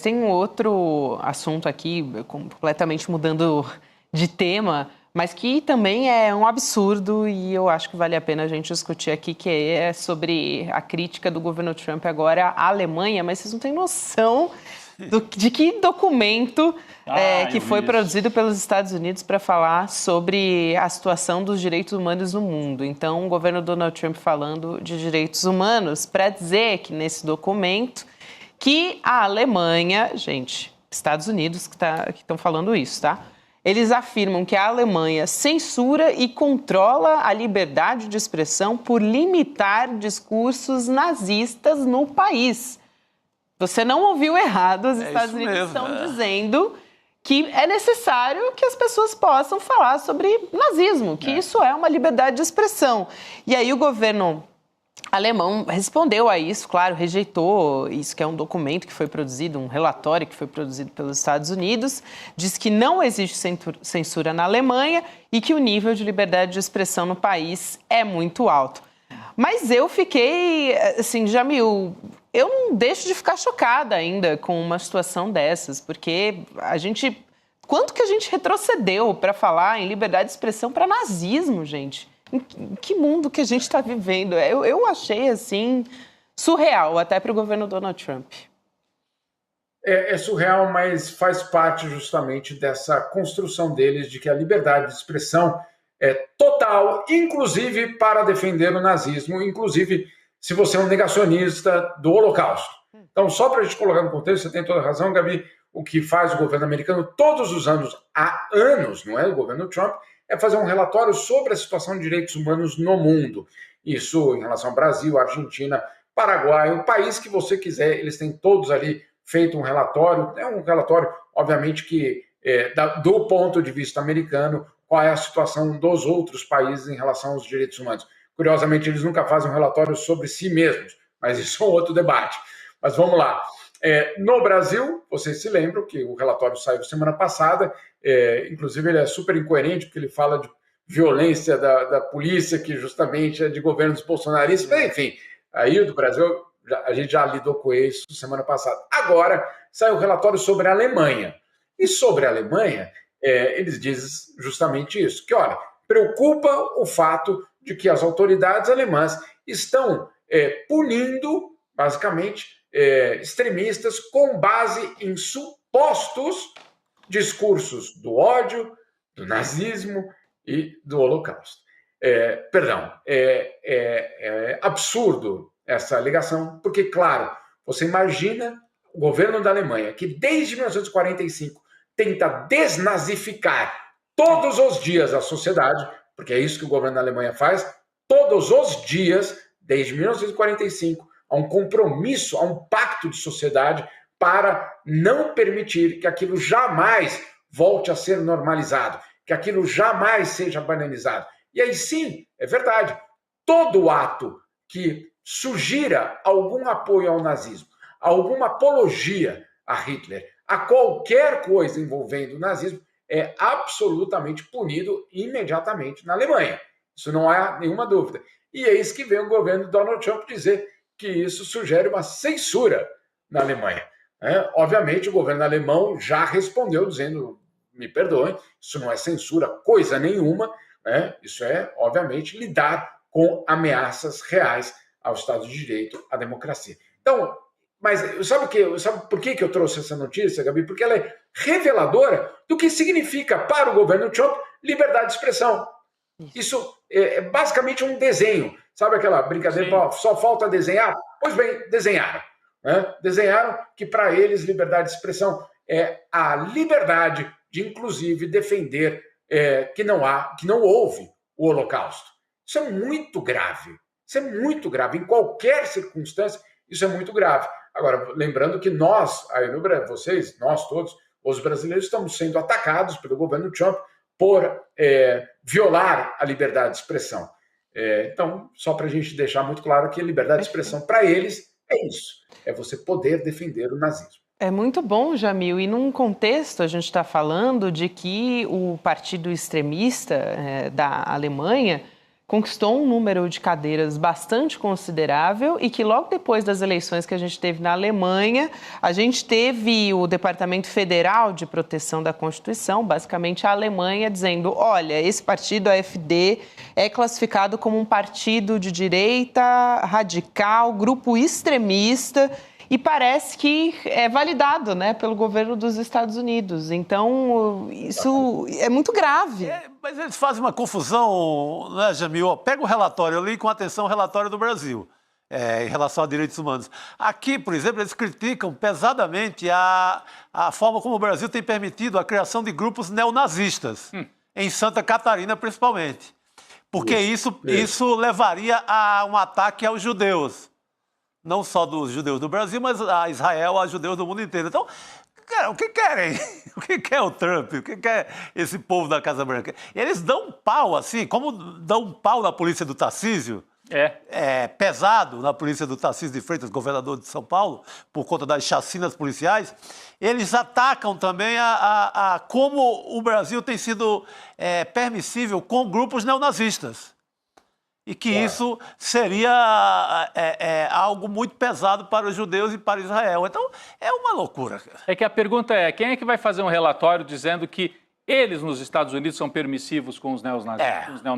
Tem um outro assunto aqui, completamente mudando de tema, mas que também é um absurdo e eu acho que vale a pena a gente discutir aqui, que é sobre a crítica do governo Trump agora à Alemanha, mas vocês não têm noção de que documento que foi produzido pelos Estados Unidos para falar sobre a situação dos direitos humanos no mundo. Então, o governo Donald Trump falando de direitos humanos para dizer que nesse documento que a Alemanha, gente, Estados Unidos que estão falando isso, tá? Eles afirmam que a Alemanha censura e controla a liberdade de expressão por limitar discursos nazistas no país. Você não ouviu errado, os Estados Unidos estão dizendo que é necessário que as pessoas possam falar sobre nazismo, que isso é uma liberdade de expressão. E aí o governo alemão respondeu a isso, claro, rejeitou isso, que é um documento que foi produzido, um relatório que foi produzido pelos Estados Unidos, diz que não existe censura na Alemanha e que o nível de liberdade de expressão no país é muito alto. Mas eu fiquei, assim, Jamil, eu não deixo de ficar chocada ainda com uma situação dessas, porque quanto que a gente retrocedeu para falar em liberdade de expressão para nazismo, gente? Em que mundo que a gente está vivendo? Eu achei, assim, surreal, até para o governo Donald Trump. É surreal, mas faz parte justamente dessa construção deles de que a liberdade de expressão é total, inclusive para defender o nazismo, inclusive se você é um negacionista do Holocausto. Então, só para a gente colocar no contexto, você tem toda a razão, Gabi, o que faz o governo americano todos os anos, há anos, não é o governo Trump, é fazer um relatório sobre a situação de direitos humanos no mundo. Isso em relação ao Brasil, Argentina, Paraguai, o país que você quiser, eles têm todos ali feito um relatório. É um relatório, obviamente, que do ponto de vista americano, qual é a situação dos outros países em relação aos direitos humanos. Curiosamente, eles nunca fazem um relatório sobre si mesmos, mas isso é um outro debate. Mas vamos lá. No Brasil, vocês se lembram que o relatório saiu semana passada, inclusive ele é super incoerente, porque ele fala de violência da polícia, que justamente é de governos bolsonaristas, enfim, aí do Brasil, a gente já lidou com isso semana passada. Agora, saiu o relatório sobre a Alemanha. E sobre a Alemanha, eles dizem justamente isso, que, olha, preocupa o fato de que as autoridades alemãs estão punindo, basicamente, extremistas com base em supostos discursos do ódio, do nazismo e do Holocausto. É absurdo essa alegação, porque, claro, você imagina o governo da Alemanha, que desde 1945 tenta desnazificar todos os dias a sociedade, porque é isso que o governo da Alemanha faz, todos os dias, desde 1945, há um compromisso, há um pacto de sociedade para não permitir que aquilo jamais volte a ser normalizado, que aquilo jamais seja banalizado. E aí sim, é verdade, todo ato que sugira algum apoio ao nazismo, alguma apologia a Hitler, a qualquer coisa envolvendo o nazismo, é absolutamente punido imediatamente na Alemanha. Isso não há nenhuma dúvida. E é isso que vem o governo Donald Trump dizer que isso sugere uma censura na Alemanha. Obviamente, o governo alemão já respondeu dizendo, me perdoem, isso não é censura coisa nenhuma, isso é, obviamente, lidar com ameaças reais ao Estado de Direito, à democracia. Então, mas sabe por que eu trouxe essa notícia, Gabi? Porque ela é reveladora do que significa para o governo Trump liberdade de expressão. Isso é basicamente um desenho. Sabe aquela brincadeira, só falta desenhar? Pois bem, desenharam. Desenharam que para eles liberdade de expressão é a liberdade de, inclusive, defender que não houve o Holocausto. Isso é muito grave. Isso é muito grave. Em qualquer circunstância, isso é muito grave. Agora, lembrando que nós, aí no Brasil, vocês, nós todos, os brasileiros, estamos sendo atacados pelo governo Trump por violar a liberdade de expressão. Então, só para a gente deixar muito claro que a liberdade de expressão para eles é isso, é você poder defender o nazismo. É muito bom, Jamil, e num contexto a gente está falando de que o partido extremista da Alemanha conquistou um número de cadeiras bastante considerável e que logo depois das eleições que a gente teve na Alemanha, a gente teve o Departamento Federal de Proteção da Constituição, basicamente a Alemanha, dizendo, olha, esse partido, a AfD, é classificado como um partido de direita, radical, grupo extremista, e parece que é validado, né, pelo governo dos Estados Unidos. Então, isso é muito grave. Mas eles fazem uma confusão, né, Jamil? Pega o relatório, eu li com atenção o relatório do Brasil, em relação a direitos humanos. Aqui, por exemplo, eles criticam pesadamente a forma como o Brasil tem permitido a criação de grupos neonazistas, em Santa Catarina, principalmente. Porque isso levaria a um ataque aos judeus. Não só dos judeus do Brasil, mas a Israel, a judeus do mundo inteiro. Então, cara, o que querem? O que quer o Trump? O que quer esse povo da Casa Branca? Eles dão um pau, assim, como dão um pau na polícia do Tarcísio, pesado na polícia do Tarcísio de Freitas, governador de São Paulo, por conta das chacinas policiais. Eles atacam também a como o Brasil tem sido permissível com grupos neonazistas. E que isso seria algo muito pesado para os judeus e para Israel. Então, é uma loucura. É que a pergunta é, quem é que vai fazer um relatório dizendo que eles nos Estados Unidos são permissivos com os neonazistas?